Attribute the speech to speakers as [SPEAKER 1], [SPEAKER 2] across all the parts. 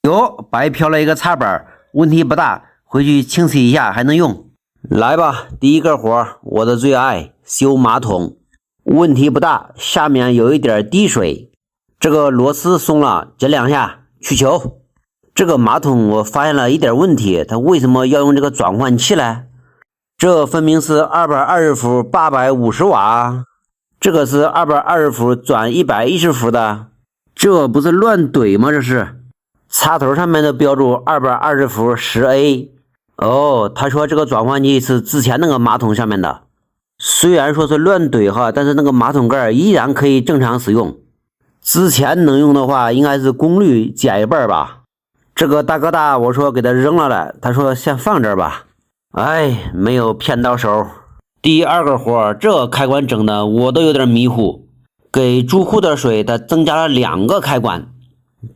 [SPEAKER 1] 哟，白嫖了一个插板，问题不大，回去清洗一下还能用。来吧，第一个活，我的最爱，修马桶。问题不大，下面有一点滴水，这个螺丝松了，剪两下去球。这个马桶我发现了一点问题，它为什么要用这个转换器呢？这分明是220伏850瓦，这个是220伏转110伏的，这不是乱怼吗？这是插头上面的标注220伏10A。哦，他说这个转换器是之前那个马桶上面的，虽然说是乱怼哈，但是那个马桶盖依然可以正常使用。之前能用的话，应该是功率减一半吧。这个大哥大我说给他扔了，他说先放这儿吧。哎，没有骗到手。第二个活，这个开关整的我都有点迷糊。给住户的水它增加了2个开关，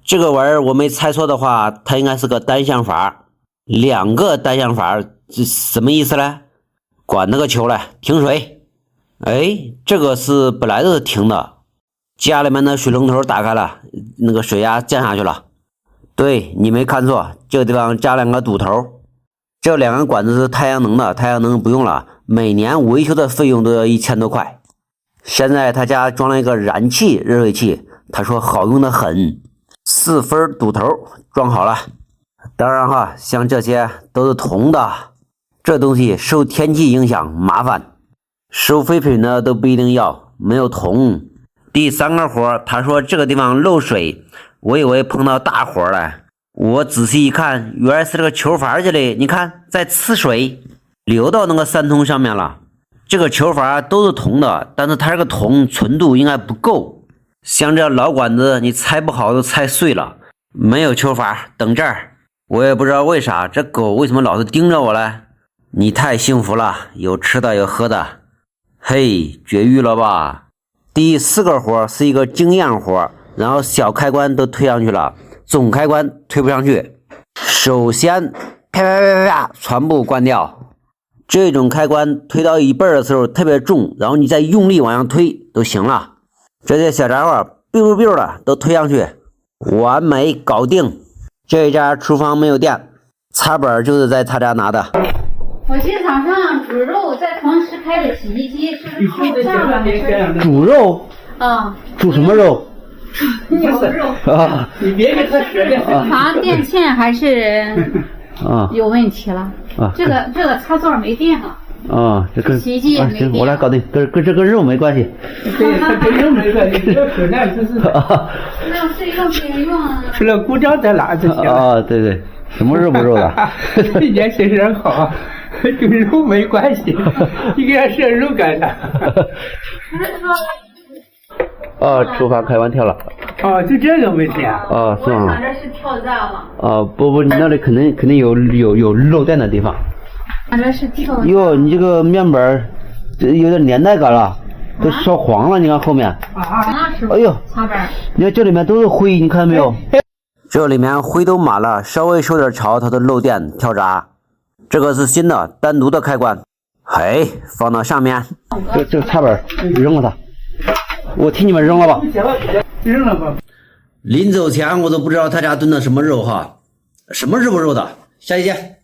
[SPEAKER 1] 这个玩意儿我没猜错的话，它应该是个单向阀。2个单向阀，这什么意思呢？管那个球了，停水。哎，这个是本来就是停的，家里面的水龙头打开了，那个水压降下去了。对，你没看错，这个地方加2个堵头。这2个管子是太阳能的，太阳能不用了，每年维修的费用都要1000多块。现在他家装了一个燃气热水器，他说好用的很，4分堵头装好了。当然哈，像这些都是铜的，这东西受天气影响麻烦，收废品的都不一定要，没有铜。第3个活，他说这个地方漏水，我以为碰到大活了，我仔细一看，原来是这个球阀这里，你看在呲水，流到那个3通上面了。这个球阀都是铜的，但是它这个铜纯度应该不够，像这老管子你拆不好都拆碎了。没有球阀，等这儿。我也不知道为啥，这狗为什么老是盯着我呢？你太幸福了，有吃的有喝的。嘿，绝育了吧？第4个活是一个经验活，然后小开关都推上去了，总开关推不上去。首先啪啪啪啪啪全部关掉，这种开关推到一半的时候特别重，然后你再用力往上推都行了。这些小家伙 biu biu 的都推上去，完美搞定。这一家厨房没有电，插板就是在他家拿的。
[SPEAKER 2] 我今天早上煮肉，在同时开着洗衣机，是不是后账了？
[SPEAKER 1] 煮肉？
[SPEAKER 2] 啊，
[SPEAKER 1] 煮什么肉？
[SPEAKER 2] 牛肉
[SPEAKER 3] 啊！你别给他学的。
[SPEAKER 2] 好像电线还是有问题了。
[SPEAKER 1] 啊，
[SPEAKER 2] 这个插座没电了。
[SPEAKER 1] 啊，这跟
[SPEAKER 2] 洗衣机也没电。
[SPEAKER 1] 行，我来搞定，这跟肉没关系。
[SPEAKER 3] 对，它跟肉没关系，这手段就是。
[SPEAKER 2] 那是用别人用。
[SPEAKER 3] 除了故障在哪就行了。
[SPEAKER 1] 啊，对对，什么肉不肉的？
[SPEAKER 3] 年轻人好，跟肉没关系，你给他摄肉干啥？
[SPEAKER 2] 不是说。
[SPEAKER 1] 厨房开关跳了。
[SPEAKER 3] 哦，就这个问题啊？
[SPEAKER 1] 啊，是吗？
[SPEAKER 2] 我想着是跳闸了。
[SPEAKER 1] 不，你那里肯定有漏电的地方。
[SPEAKER 2] 反正是跳。
[SPEAKER 1] 哟，你这个面板这有点年代感了，都烧黄了，你看后面。哎呦，
[SPEAKER 2] 插板。
[SPEAKER 1] 你看这里面都是灰，你看到没有？这里面灰都满了，稍微受点潮它都漏电跳闸。这个是新的单独的开关，嘿，放到上面。这个插板扔了它，我替你们扔了吧。
[SPEAKER 3] 扔了吧。
[SPEAKER 1] 临走前我都不知道他家炖的什么肉哈，什么肉不肉的，下期见。